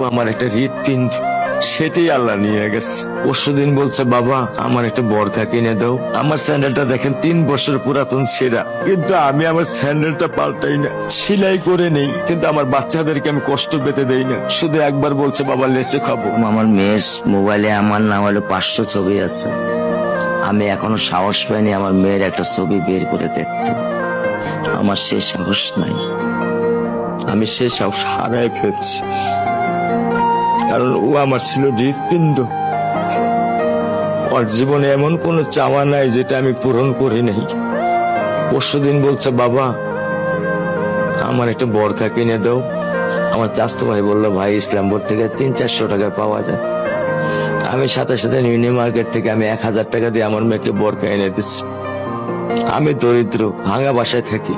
আমার একটা হৃৎপিণ্ড, সেটাই আল্লাহ নিয়ে গেছে। পরশুদিন বলছে বাবা আমার একটা বরখা কিনে দাও। আমার স্যান্ডেলটা দেখেন 3 বছর পুরাতন ছেঁড়া, কিন্তু আমি আমার স্যান্ডেলটা পাল্টাই না, সেলাই করে নেই, কিন্তু আমার বাচ্চাদেরকে আমি কষ্ট পেতে দেই না। শুধু একবার বলছে বাবা লেচে খাবো। আমার মেয়ের মোবাইলে আমার নাম হলো 500 ছবি আছে। আমি এখনো সাহস পাইনি আমার মেয়ের একটা ছবি বের করে দেখতে। আমার সে সাহস নাই। আমি সে সাহস হারাই ফেলছি, কারণ ও আমার ছিল হৃৎপিণ্ড। ওর জীবনে এমন কোনো চাওয়া নাই যেটা আমি পূরণ করি নাই। পরশুদিন বলছে বাবা আমার একটা বরখা কিনে দাও। আমার চাচতো ভাই বললো ভাই ইসলামপুর থেকে 300-400 টাকা পাওয়া যায়। আমি সাথে সাথে নিউ মার্কেট থেকে আমি 1000 টাকা দিয়ে আমার মেয়েকে বরখা এনে দিচ্ছি। আমি দরিদ্র, ভাঙা বাসায় থাকি।